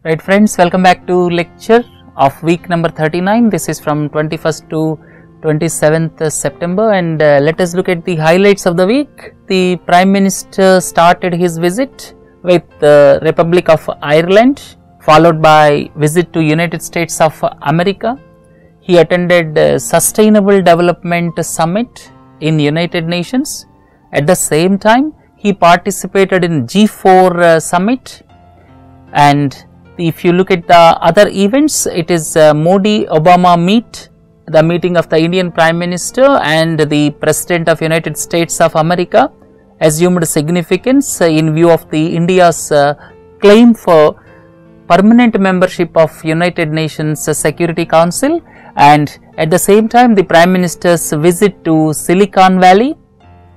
Right friends, welcome back to lecture of week number 39. This is from 21st to 27th September and let us look at the highlights of the week. The Prime Minister started his visit with the Republic of Ireland, followed by visit to United States of America. He attended Sustainable Development Summit in United Nations. At the same time, he participated in G4 Summit, and if you look at the other events, it is Modi-Obama meet, the meeting of the Indian Prime Minister and the President of United States of America assumed significance in view of the India's claim for permanent membership of United Nations Security Council, and at the same time the Prime Minister's visit to Silicon Valley.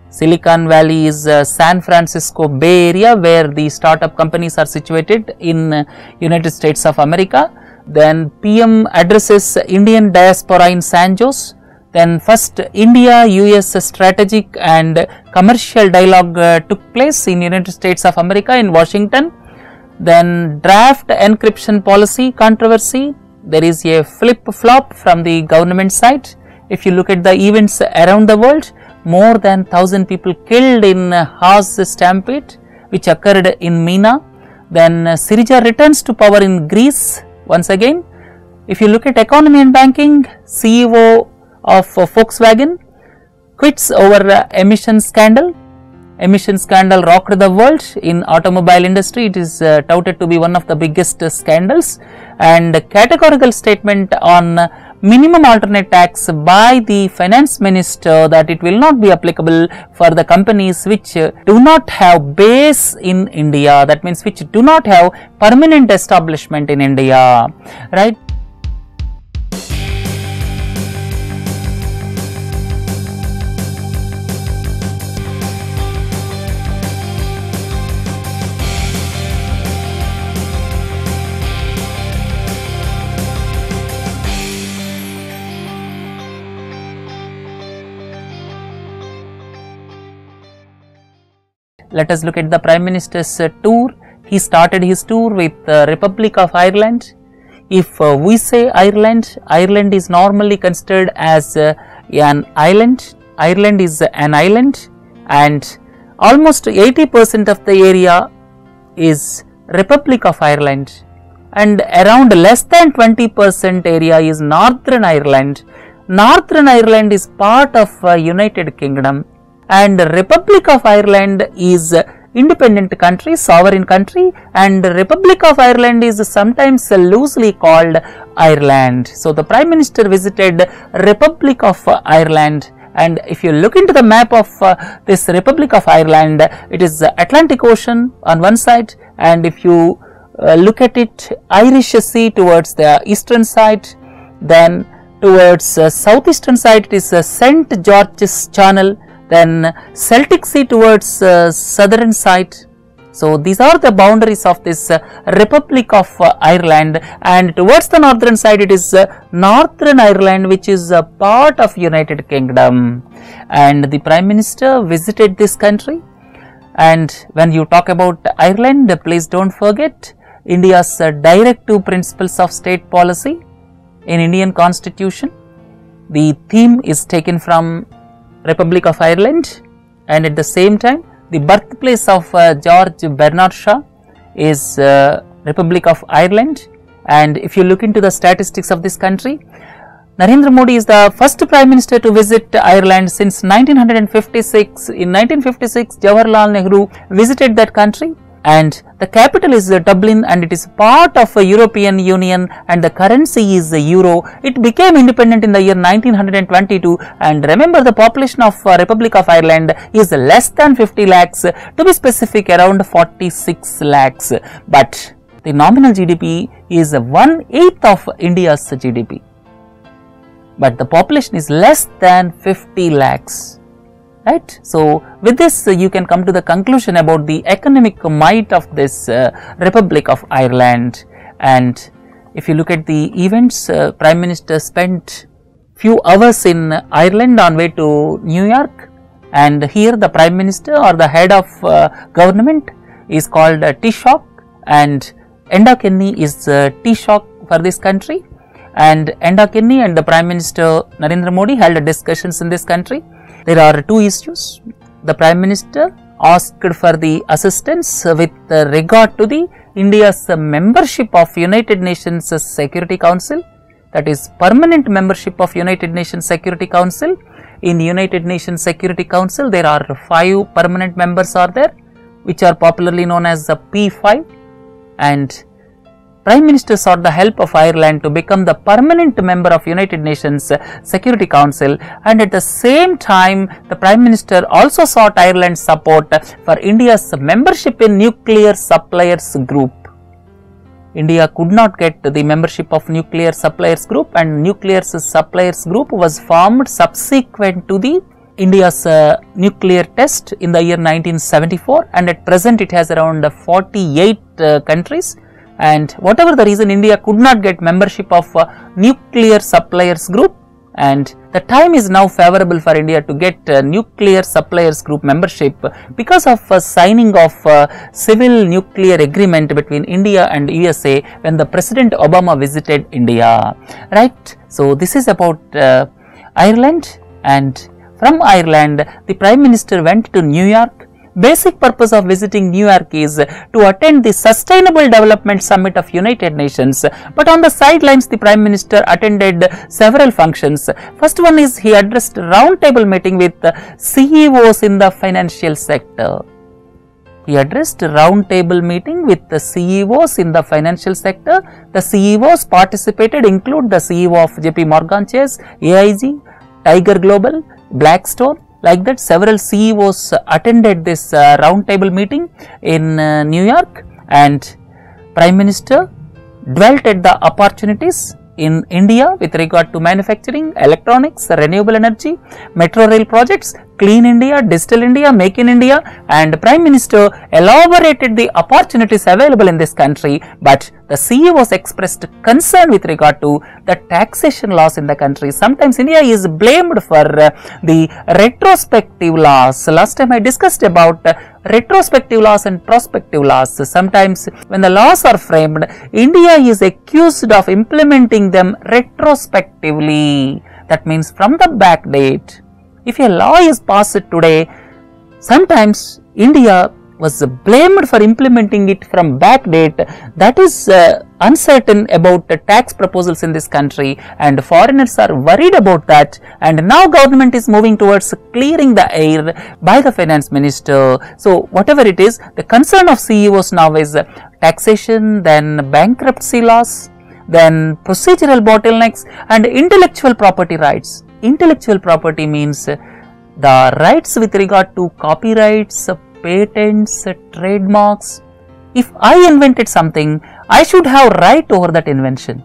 Silicon Valley is San Francisco Bay Area where the startup companies are situated in United States of America. Then PM addresses Indian diaspora in San Jose. Then first India-US strategic and commercial dialogue took place in United States of America in Washington. Then draft encryption policy controversy. There is a flip-flop from the government side. If you look at the events around the world, more than 1,000 people killed in Hajj Stampede, which occurred in Mina. Then Syriza returns to power in Greece once again. If you look at economy and banking, CEO of Volkswagen quits over emission scandal. Emission scandal rocked the world in automobile industry. It is touted to be one of the biggest scandals, and categorical statement on minimum alternate tax by the finance minister that it will not be applicable for the companies which do not have base in India, that means which do not have permanent establishment in India, right? Let us look at the Prime Minister's tour. He started his tour with the Republic of Ireland. If we say Ireland, Ireland is normally considered as an island. Ireland is an island, and almost 80% of the area is Republic of Ireland, and around less than 20% area is Northern Ireland. Northern Ireland is part of United Kingdom, and Republic of Ireland is independent country, sovereign country, and Republic of Ireland is sometimes loosely called Ireland. So the Prime Minister visited Republic of Ireland, and if you look into the map of this Republic of Ireland, it is Atlantic Ocean on one side, and if you look at it, Irish Sea towards the eastern side, then towards southeastern side it is St. George's Channel, then Celtic Sea towards southern side. So these are the boundaries of this Republic of Ireland, and towards the northern side it is Northern Ireland, which is a part of United Kingdom. And the Prime Minister visited this country, and when you talk about Ireland, please don't forget India's directive principles of state policy in Indian Constitution. The theme is taken from Republic of Ireland, and at the same time the birthplace of George Bernard Shaw is Republic of Ireland. And if you look into the statistics of this country, Narendra Modi is the first Prime Minister to visit Ireland since 1956. In 1956, Jawaharlal Nehru visited that country, and the capital is Dublin, and it is part of a European Union, and the currency is the euro. It became independent in the year 1922, and remember the population of Republic of Ireland is less than 50 lakhs, to be specific around 46 lakhs, but the nominal GDP is 1/8 of India's GDP, but the population is less than 50 lakhs. Right. So with this you can come to the conclusion about the economic might of this Republic of Ireland. And if you look at the events, Prime Minister spent few hours in Ireland on way to New York, and here the Prime Minister or the head of government is called Taoiseach, and Enda Kenny is Taoiseach for this country, and Enda Kenny and the Prime Minister Narendra Modi held discussions in this country. There are two issues. The Prime Minister asked for the assistance with regard to the India's membership of United Nations Security Council, that is permanent membership of United Nations Security Council. In United Nations Security Council, there are 5 permanent members are there, which are popularly known as the P5, and Prime Minister sought the help of Ireland to become the permanent member of United Nations Security Council, and at the same time the Prime Minister also sought Ireland's support for India's membership in Nuclear Suppliers Group. India could not get the membership of Nuclear Suppliers Group, and Nuclear Suppliers Group was formed subsequent to the India's nuclear test in the year 1974, and at present it has around 48 countries. And whatever the reason, India could not get membership of Nuclear Suppliers Group, and the time is now favorable for India to get Nuclear Suppliers Group membership because of signing of civil nuclear agreement between India and USA when the President Obama visited India, right? So this is about Ireland, and from Ireland the Prime Minister went to New York. Basic purpose of visiting New York is to attend the Sustainable Development Summit of United Nations, but on the sidelines the Prime Minister attended several functions. First one is he addressed roundtable meeting with CEOs in the financial sector. He addressed a roundtable meeting with the CEOs in the financial sector. The CEOs participated include the CEO of JP Morgan Chase, AIG, Tiger Global, Blackstone. Like that, several CEOs attended this roundtable meeting in New York, and Prime Minister dwelt at the opportunities in India with regard to manufacturing, electronics, renewable energy, metro rail projects, Clean India, Digital India, Make in India, and Prime Minister elaborated the opportunities available in this country, but the CEOs expressed concern with regard to the taxation laws in the country. Sometimes India is blamed for the retrospective laws. Last time I discussed about retrospective laws and prospective laws. Sometimes when the laws are framed, India is accused of implementing them retrospectively. That means from the back date. If a law is passed today, sometimes India was blamed for implementing it from back date. That is uncertain about the tax proposals in this country, and foreigners are worried about that, and now government is moving towards clearing the air by the finance minister. So whatever it is, the concern of CEOs now is taxation, then bankruptcy laws, then procedural bottlenecks, and intellectual property rights. Intellectual property means the rights with regard to copyrights, patents, trademarks. If I invented something, I should have right over that invention.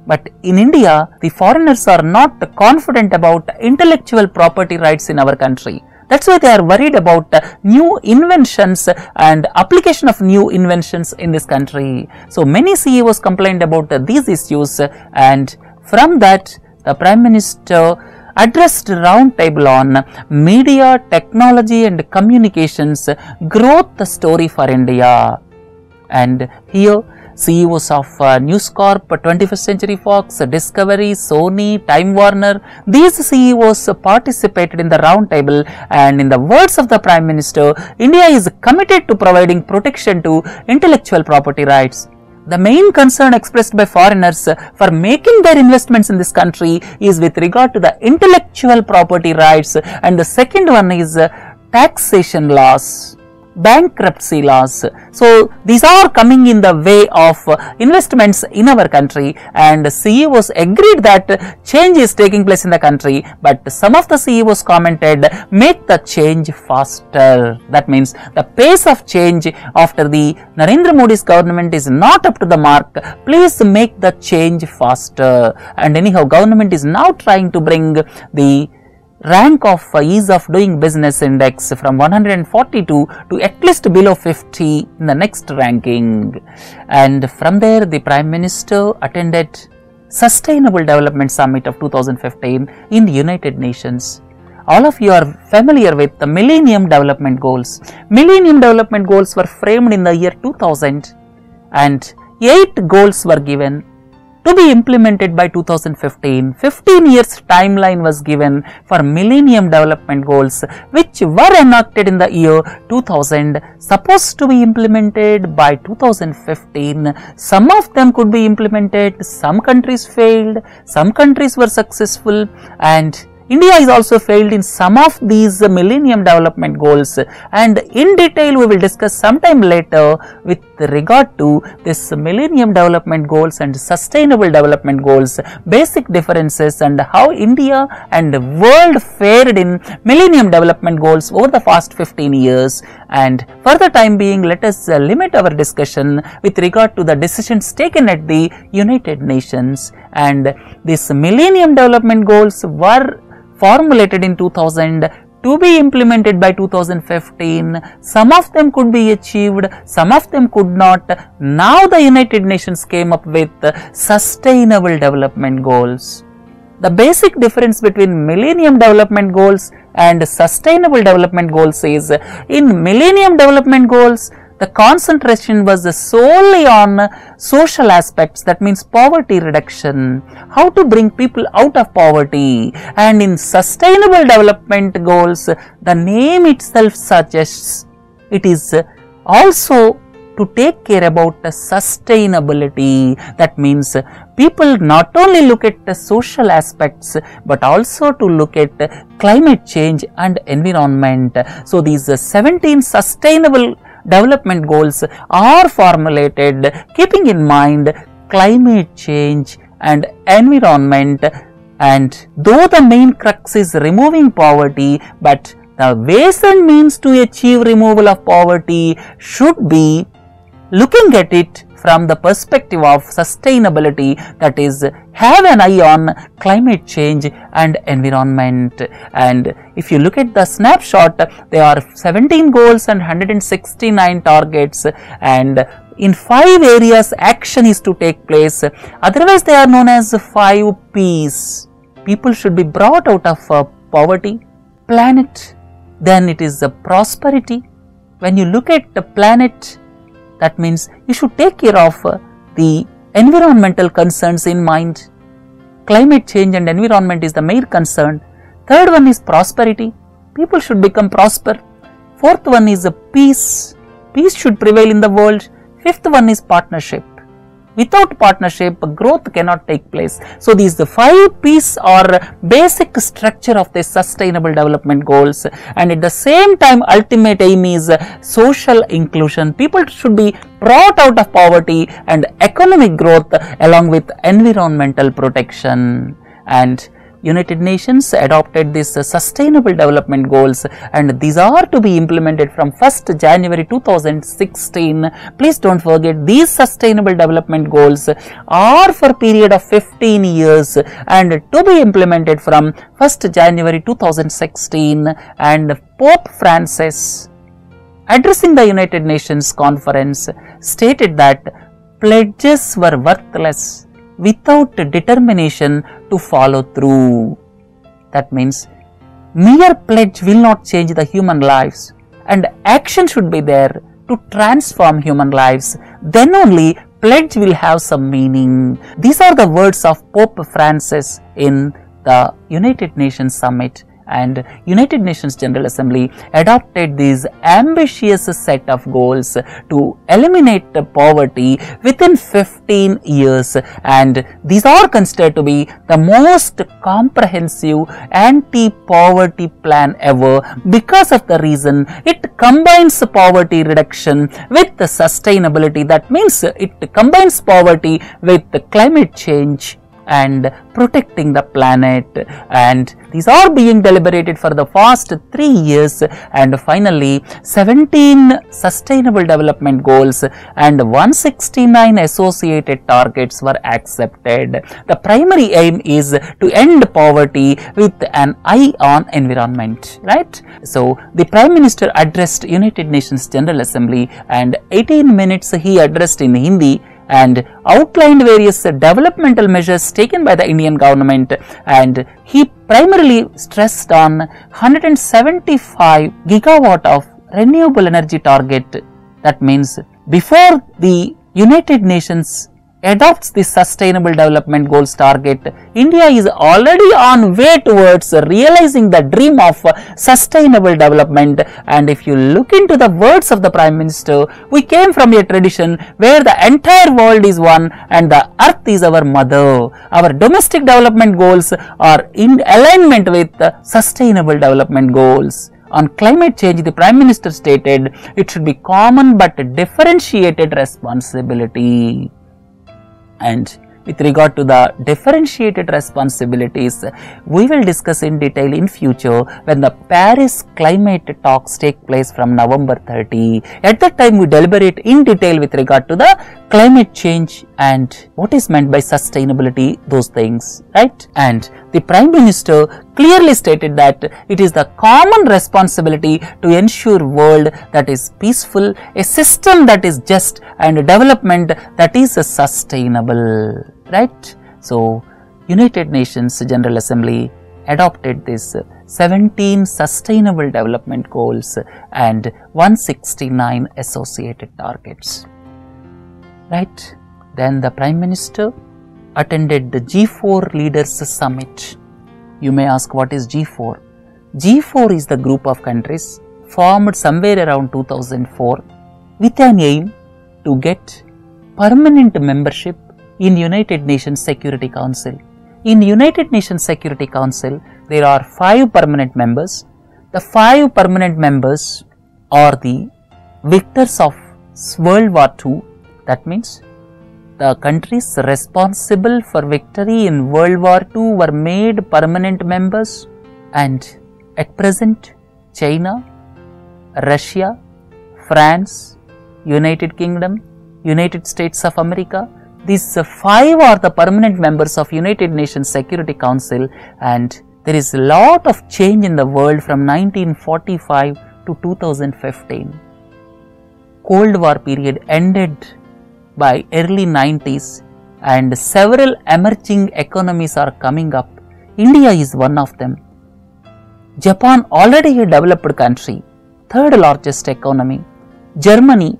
But in India, the foreigners are not confident about intellectual property rights in our country. That's why they are worried about new inventions and application of new inventions in this country. So many CEOs complained about these issues, and from that the Prime Minister addressed roundtable on media, technology and communications growth story for India. And here CEOs of News Corp, 21st Century Fox, Discovery, Sony, Time Warner, these CEOs participated in the roundtable, and in the words of the Prime Minister, India is committed to providing protection to intellectual property rights. The main concern expressed by foreigners for making their investments in this country is with regard to the intellectual property rights, and the second one is taxation laws, bankruptcy laws. So these are coming in the way of investments in our country, and CEOs agreed that change is taking place in the country, but some of the CEOs commented, make the change faster. That means the pace of change after the Narendra Modi's government is not up to the mark. Please make the change faster. And anyhow, government is now trying to bring the rank of ease of doing business index from 142 to at least below 50 in the next ranking. And from there the Prime Minister attended Sustainable Development Summit of 2015 in United Nations. All of you are familiar with the Millennium Development Goals. Millennium Development Goals were framed in the year 2000, and 8 goals were given to be implemented by 2015. 15 years timeline was given for Millennium Development Goals, which were enacted in the year 2000, supposed to be implemented by 2015. Some of them could be implemented, some countries failed, some countries were successful, and India is also failed in some of these Millennium Development Goals, and in detail we will discuss sometime later with regard to this Millennium Development Goals and Sustainable Development Goals, basic differences and how India and the world fared in Millennium Development Goals over the past 15 years. And for the time being, let us limit our discussion with regard to the decisions taken at the United Nations. And these Millennium Development Goals were formulated in 2000 to be implemented by 2015. Some of them could be achieved, some of them could not. Now the United Nations came up with Sustainable Development Goals. The basic difference between Millennium Development Goals and Sustainable Development Goals is, in Millennium Development Goals, the concentration was solely on social aspects, that means poverty reduction, how to bring people out of poverty. And in Sustainable Development Goals, the name itself suggests it is also to take care about the sustainability. That means people not only look at the social aspects but also to look at climate change and environment. So these 17 sustainable development goals are formulated keeping in mind climate change and environment, and though the main crux is removing poverty, but the ways and means to achieve removal of poverty should be looking at it from the perspective of sustainability, that is, have an eye on climate change and environment. And if you look at the snapshot, there are 17 goals and 169 targets, and in 5 areas action is to take place. Otherwise they are known as 5 P's. People should be brought out of poverty. Planet, then it is prosperity. When you look at the planet, that means you should take care of the environmental concerns in mind. Climate change and environment is the main concern. Third one is prosperity. People should become prosper. Fourth one is peace. Peace should prevail in the world. Fifth one is partnership. Without partnership, growth cannot take place. So these 5 P's are basic structure of the Sustainable Development Goals, and at the same time ultimate aim is social inclusion. People should be brought out of poverty and economic growth along with environmental protection. And United Nations adopted these Sustainable Development Goals, and these are to be implemented from 1st January 2016. Please don't forget, these Sustainable Development Goals are for a period of 15 years and to be implemented from 1st January 2016. And Pope Francis, addressing the United Nations conference, stated that pledges were worthless without determination to follow through. That means mere pledge will not change the human lives, and action should be there to transform human lives. Then only pledge will have some meaning. These are the words of Pope Francis in the United Nations Summit. And United Nations General Assembly adopted these ambitious set of goals to eliminate poverty within 15 years, and these are considered to be the most comprehensive anti-poverty plan ever, because of the reason it combines poverty reduction with the sustainability. That means it combines poverty with the climate change and protecting the planet, and these are being deliberated for the past 3 years. And finally 17 Sustainable Development Goals and 169 associated targets were accepted. The primary aim is to end poverty with an eye on environment, right? So the Prime Minister addressed United Nations General Assembly, and 18 minutes he addressed in Hindi and outlined various developmental measures taken by the Indian government, and he primarily stressed on 175 gigawatt of renewable energy target. That means before the United Nations adopts the Sustainable Development Goals target, India is already on way towards realizing the dream of sustainable development. And if you look into the words of the Prime Minister, we came from a tradition where the entire world is one and the earth is our mother. Our domestic development goals are in alignment with the Sustainable Development Goals. On climate change, the Prime Minister stated it should be common but differentiated responsibility. And with regard to the differentiated responsibilities, we will discuss in detail in future when the Paris climate talks take place from November 30. At that time, we deliberate in detail with regard to the climate change and what is meant by sustainability, those things, right? And the Prime Minister clearly stated that it is the common responsibility to ensure world that is peaceful, a system that is just, and a development that is sustainable, right? So, United Nations General Assembly adopted this 17 Sustainable Development Goals and 169 associated targets, right? Then the Prime Minister attended the G4 Leaders Summit. You may ask, what is G4? G4 is the group of countries formed somewhere around 2004 with an aim to get permanent membership in United Nations Security Council. In United Nations Security Council, there are 5 permanent members. The 5 permanent members are the victors of World War II. That means the countries responsible for victory in World War II were made permanent members, and at present China, Russia, France, United Kingdom, United States of America, these 5 are the permanent members of United Nations Security Council. And there is a lot of change in the world from 1945 to 2015. Cold War period ended by early 90s and several emerging economies are coming up. India is one of them. Japan, already a developed country, 3rd largest economy. Germany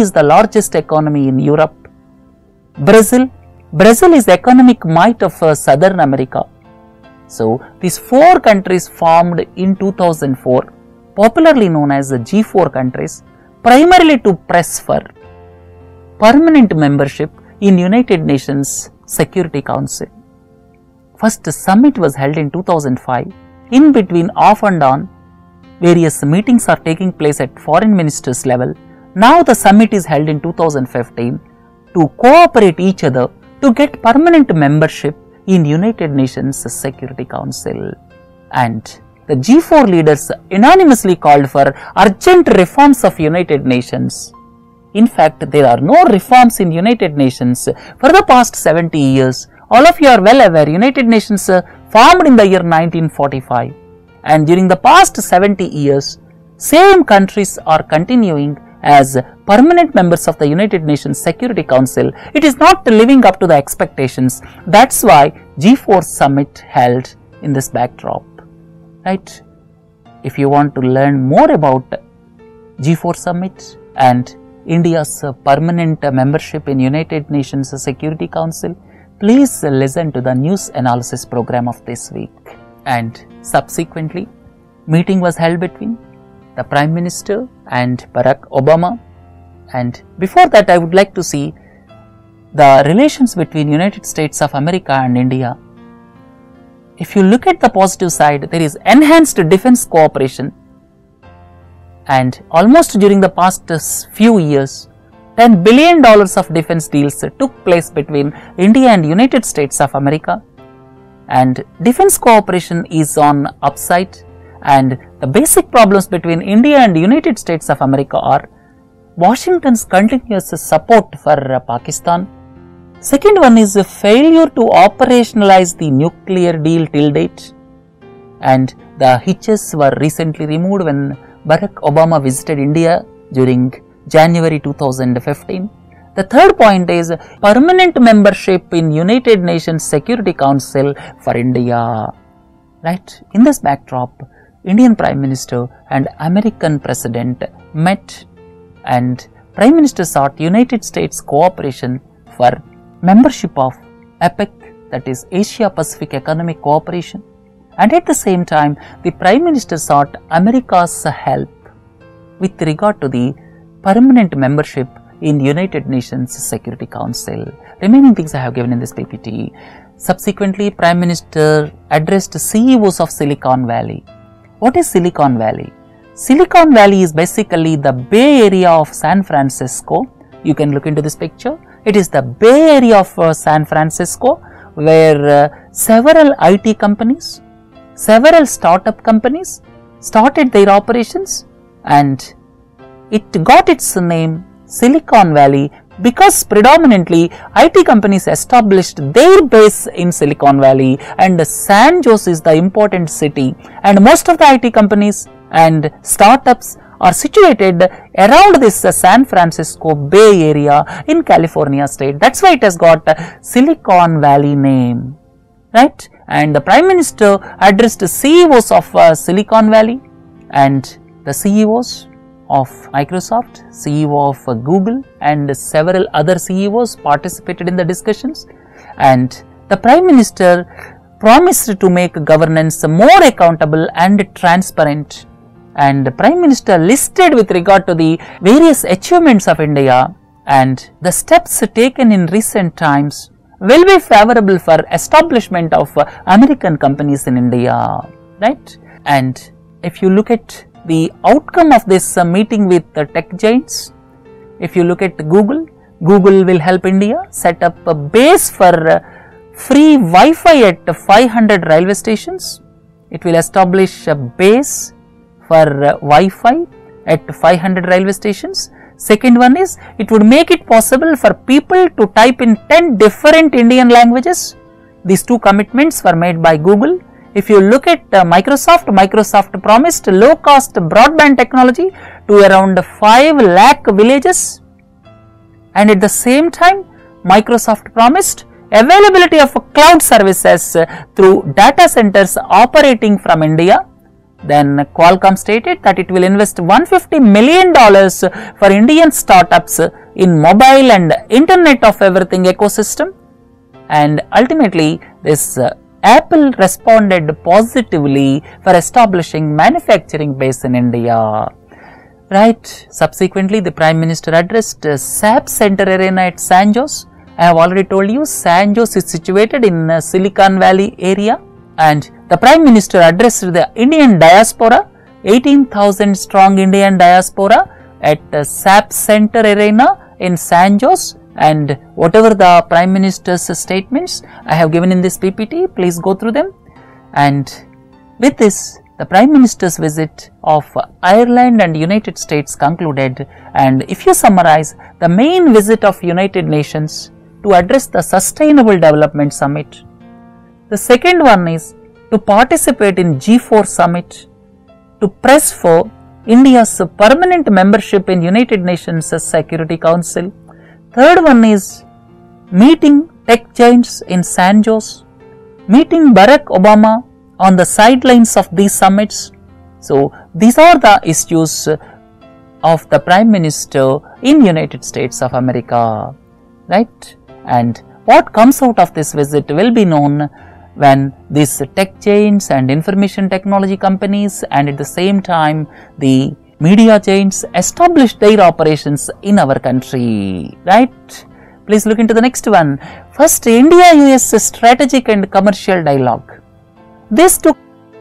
is the largest economy in Europe. Brazil is economic might of Southern America. So, these 4 countries formed in 2004, popularly known as the G4 countries, primarily to press for permanent membership in United Nations Security Council. First summit was held in 2005. In between, off and on, various meetings are taking place at foreign ministers level. Now the summit is held in 2015 to cooperate each other to get permanent membership in United Nations Security Council. And the G4 leaders unanimously called for urgent reforms of United Nations. In fact, there are no reforms in United Nations for the past 70 years. All of you are well aware, United Nations formed in the year 1945. And during the past 70 years, same countries are continuing as permanent members of the United Nations Security Council. It is not living up to the expectations. That's why G4 summit held in this backdrop, right? If you want to learn more about G4 summit and India's permanent membership in United Nations Security Council, please listen to the news analysis program of this week. And subsequently, meeting was held between the Prime Minister and Barack Obama. And before that, I would like to see the relations between United States of America and India. If you look at the positive side, there is enhanced defense cooperation. And almost during the past few years, $10 billion of defense deals took place between India and United States of America. And defense cooperation is on upside. And the basic problems between India and United States of America are Washington's continuous support for Pakistan. Second one is a failure to operationalize the nuclear deal till date. And the hitches were recently removed when Barack Obama visited India during January 2015. The third point is permanent membership in United Nations Security Council for India. Right? In this backdrop, Indian Prime Minister and American President met and Prime Minister sought United States cooperation for membership of APEC, that is Asia Pacific Economic Cooperation, and at the same time the Prime Minister sought America's help with regard to the permanent membership in United Nations Security Council. Remaining things I have given in this PPT. Subsequently, Prime Minister addressed CEOs of Silicon Valley. What is Silicon Valley? Silicon Valley is basically the Bay Area of San Francisco. You can look into this picture. It is the Bay Area of San Francisco, where several IT companies, several startup companies started their operations, and it got its name Silicon Valley because predominantly IT companies established their base in Silicon Valley, and San Jose is the important city, and most of the IT companies and startups are situated around this San Francisco Bay Area in California state. That's why it has got Silicon Valley name, right? And the Prime Minister addressed CEOs of Silicon Valley and the CEOs of Microsoft, CEO of Google, and several other CEOs participated in the discussions, and the Prime Minister promised to make governance more accountable and transparent, and the Prime Minister listed with regard to the various achievements of India and the steps taken in recent times will be favorable for establishment of American companies in India, right? And if you look at the outcome of this meeting with the tech giants, if you look at Google will help India set up a base for free Wi-Fi at 500 railway stations. It will establish a base for Wi-Fi at 500 railway stations. Second one is, it would make it possible for people to type in 10 different Indian languages. These two commitments were made by Google. If you look at Microsoft promised low-cost broadband technology to around 5 lakh villages, and at the same time Microsoft promised availability of cloud services through data centers operating from India. Then Qualcomm stated that it will invest $150 million for Indian startups in mobile and Internet of Everything ecosystem, and ultimately this Apple responded positively for establishing manufacturing base in India, right? Subsequently, the Prime Minister addressed SAP Center Arena at San Jose. I have already told you San Jose is situated in Silicon Valley area, and the Prime Minister addressed the Indian diaspora, 18,000 strong Indian diaspora at SAP Center Arena in San Jose. And whatever the Prime Minister's statements I have given in this PPT, please go through them. And with this, the Prime Minister's visit of Ireland and United States concluded. And if you summarize, the main visit of United Nations to address the Sustainable Development Summit. The second one is to participate in G4 Summit, to press for India's permanent membership in United Nations Security Council. Third one is meeting tech giants in San Jose, meeting Barack Obama on the sidelines of these summits. So these are the issues of the Prime Minister in United States of America, right? And what comes out of this visit will be known when these tech giants and information technology companies, and at the same time the media giants, establish their operations in our country, right? Please look into the next one. First, India-US strategic and commercial dialogue. This took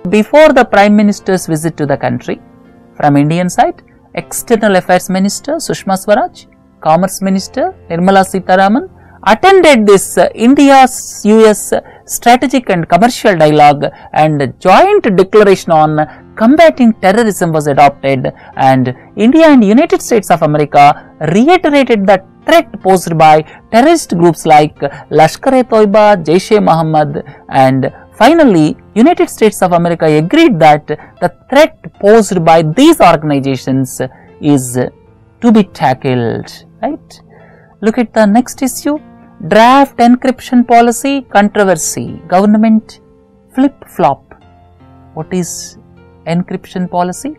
before the Prime Minister's visit to the country. From Indian side, External Affairs Minister Sushma Swaraj, Commerce Minister Nirmala Sitharaman attended this India-US strategic and commercial dialogue, and joint declaration on combating terrorism was adopted, and India and United States of America reiterated the threat posed by terrorist groups like Lashkar-e-Toiba, Jaish-e-Mohammed, and finally United States of America agreed that the threat posed by these organizations is to be tackled, right? Look at the next issue. Draft encryption policy controversy. Government flip-flop. What is encryption policy?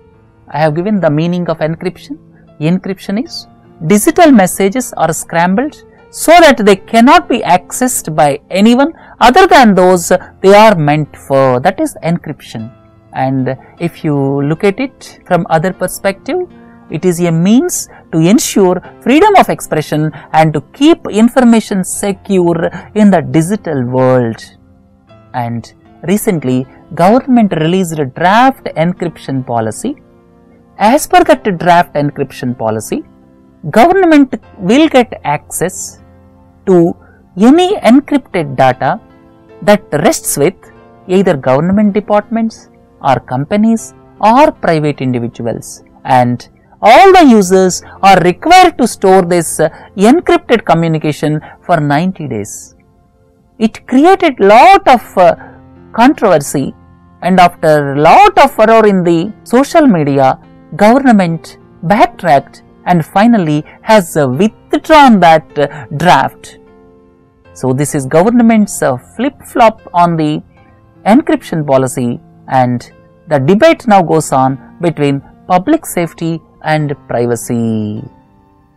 I have given the meaning of encryption. Encryption is digital messages are scrambled so that they cannot be accessed by anyone other than those they are meant for. That is encryption. And if you look at it from other perspective, it is a means to ensure freedom of expression and to keep information secure in the digital world. And recently, government released a draft encryption policy. As per that draft encryption policy, government will get access to any encrypted data that rests with either government departments or companies or private individuals, and all the users are required to store this encrypted communication for 90 days. It created lot of controversy, and after lot of furore in the social media, government backtracked and finally has withdrawn that draft. So this is government's flip-flop on the encryption policy, and the debate now goes on between public safety and privacy.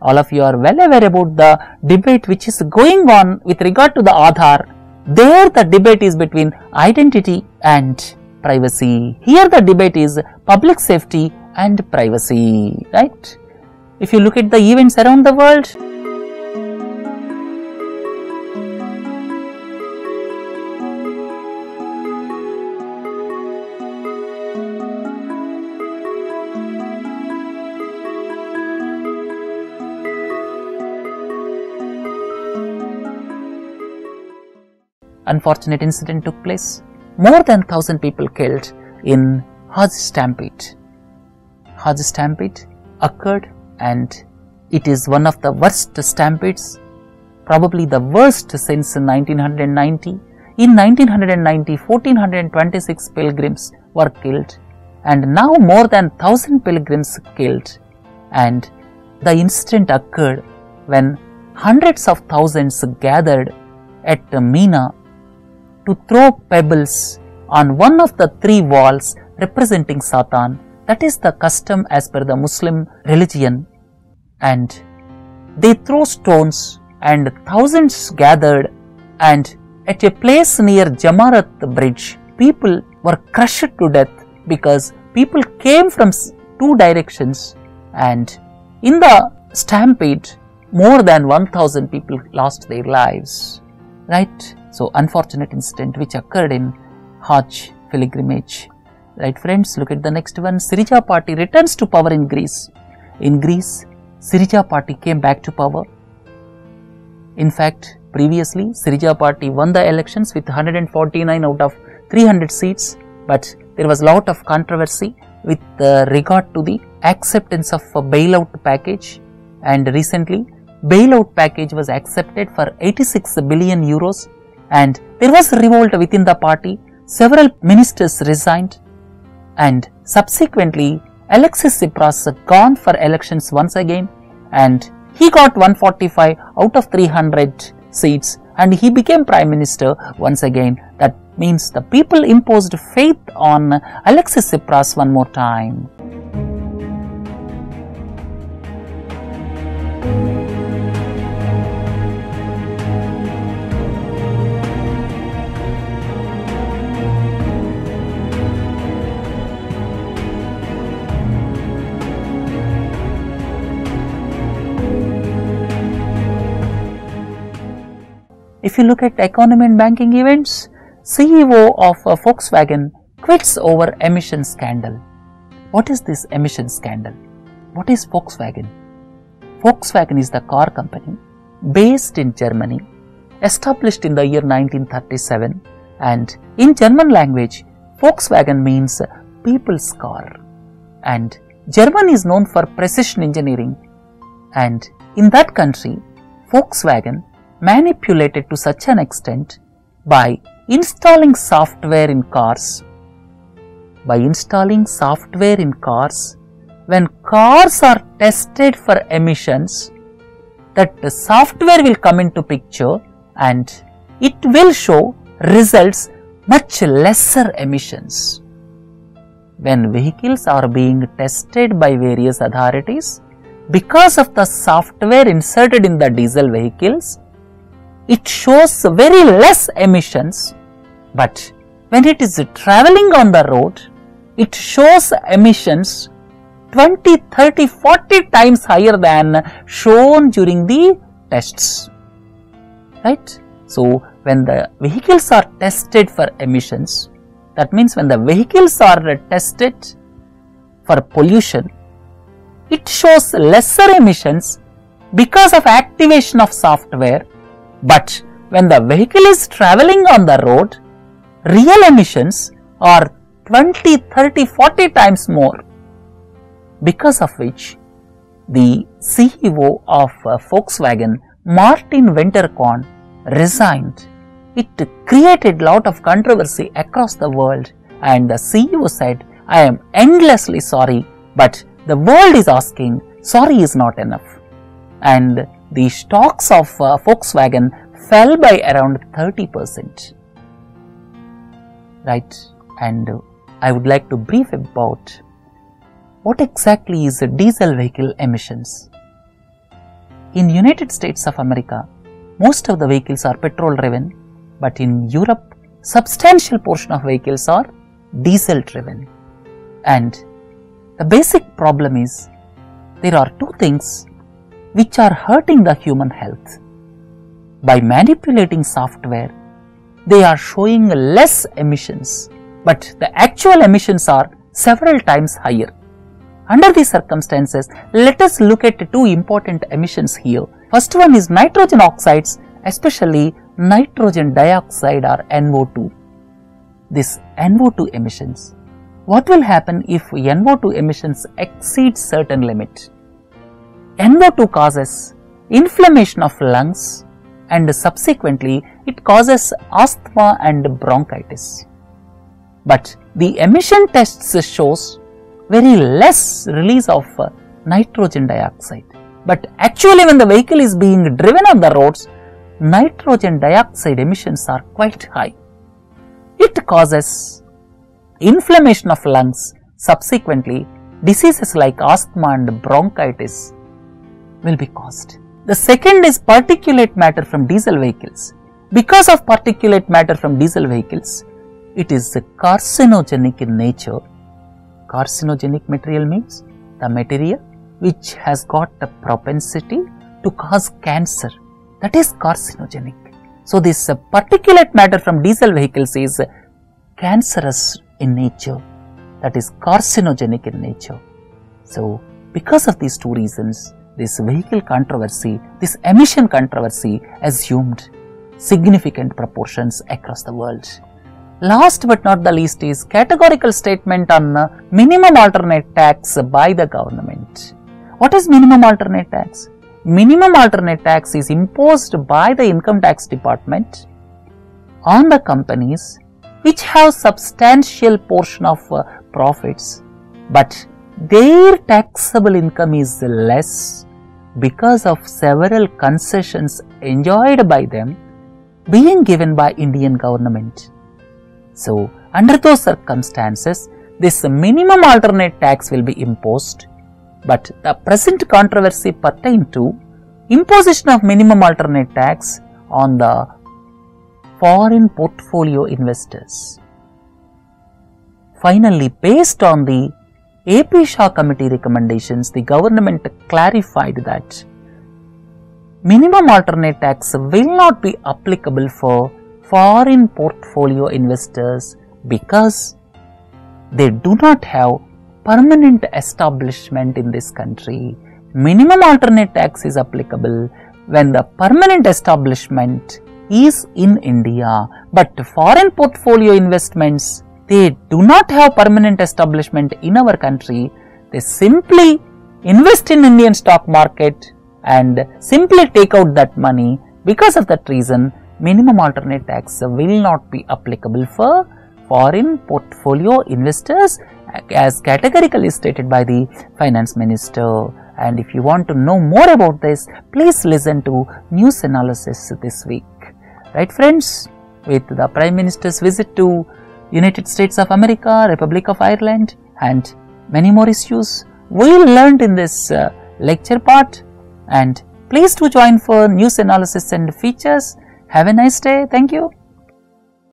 All of you are well aware about the debate which is going on with regard to the Aadhaar. There the debate is between identity and privacy. Here the debate is public safety and privacy, right? If you look at the events around the world, unfortunate incident took place. More than 1,000 people killed in Hajj Stampede. Hajj Stampede occurred, and it is one of the worst stampedes, probably the worst since 1990. In 1990, 1,426 pilgrims were killed, and now more than 1,000 pilgrims killed. And the incident occurred when hundreds of thousands gathered at Mina to throw pebbles on one of the three walls representing Satan. That is the custom as per the Muslim religion. And they throw stones, and thousands gathered, and at a place near Jamarat bridge, people were crushed to death because people came from two directions, and in the stampede, more than 1,000 people lost their lives, right? So, unfortunate incident which occurred in Hajj pilgrimage, right friends? Look at the next one. Syriza party returns to power in Greece. In Greece, Syriza party came back to power. In fact, previously Syriza party won the elections with 149 out of 300 seats, but there was a lot of controversy with regard to the acceptance of a bailout package, and recently bailout package was accepted for 86 billion euros, and there was revolt within the party. Several ministers resigned, and subsequently Alexis Tsipras gone for elections once again, and he got 145 out of 300 seats, and he became prime minister once again. That means the people imposed faith on Alexis Tsipras one more time. If you look at economy and banking events, CEO of Volkswagen quits over emission scandal. What is this emission scandal? What is Volkswagen? Volkswagen is the car company based in Germany, established in the year 1937, and in German language, Volkswagen means people's car, and Germany is known for precision engineering, and in that country, Volkswagen manipulated to such an extent by installing software in cars. By installing software in cars, when cars are tested for emissions, that the software will come into picture and it will show results much lesser emissions. When vehicles are being tested by various authorities, because of the software inserted in the diesel vehicles, it shows very less emissions, but when it is traveling on the road, it shows emissions 20, 30, 40 times higher than shown during the tests, right? So, when the vehicles are tested for emissions, that means when the vehicles are tested for pollution, it shows lesser emissions because of activation of software, but when the vehicle is traveling on the road, real emissions are 20, 30, 40 times more, because of which the CEO of Volkswagen, Martin Winterkorn, resigned. It created a lot of controversy across the world, and the CEO said, "I am endlessly sorry, but the world is asking, sorry is not enough." And the stocks of Volkswagen fell by around 30%. Right? And I would like to brief about what exactly is diesel vehicle emissions. In United States of America, most of the vehicles are petrol driven, but in Europe, substantial portion of vehicles are diesel driven. And the basic problem is there are two things which are hurting the human health. By manipulating software, they are showing less emissions, but the actual emissions are several times higher. Under these circumstances, let us look at two important emissions here. First one is nitrogen oxides, especially nitrogen dioxide or NO2. This NO2 emissions. What will happen if NO2 emissions exceed certain limit? NO2 causes inflammation of lungs, and subsequently it causes asthma and bronchitis. But the emission tests shows very less release of nitrogen dioxide. But actually when the vehicle is being driven on the roads, nitrogen dioxide emissions are quite high. It causes inflammation of lungs, subsequently diseases like asthma and bronchitis will be caused. The second is particulate matter from diesel vehicles. Because of particulate matter from diesel vehicles, it is carcinogenic in nature. Carcinogenic material means the material which has got the propensity to cause cancer, that is carcinogenic. So this particulate matter from diesel vehicles is cancerous in nature, that is carcinogenic in nature. So because of these two reasons, this vehicle controversy, this emission controversy assumed significant proportions across the world. Last but not the least is categorical statement on minimum alternate tax by the government. What is minimum alternate tax? Minimum alternate tax is imposed by the income tax department on the companies which have substantial portion of profits, but their taxable income is less because of several concessions enjoyed by them being given by Indian government. So, under those circumstances, this minimum alternate tax will be imposed, but the present controversy pertains to imposition of minimum alternate tax on the foreign portfolio investors. Finally, based on the AP Shah Committee recommendations, the government clarified that minimum alternate tax will not be applicable for foreign portfolio investors because they do not have permanent establishment in this country. Minimum alternate tax is applicable when the permanent establishment is in India, but foreign portfolio investments, they do not have permanent establishment in our country. They simply invest in Indian stock market and simply take out that money. Because of that reason, minimum alternate tax will not be applicable for foreign portfolio investors as categorically stated by the Finance Minister. And if you want to know more about this, please listen to news analysis this week. Right friends, with the Prime Minister's visit to United States of America, Republic of Ireland and many more issues we learned in this lecture part, and please do join for news analysis and features. Have a nice day. Thank you.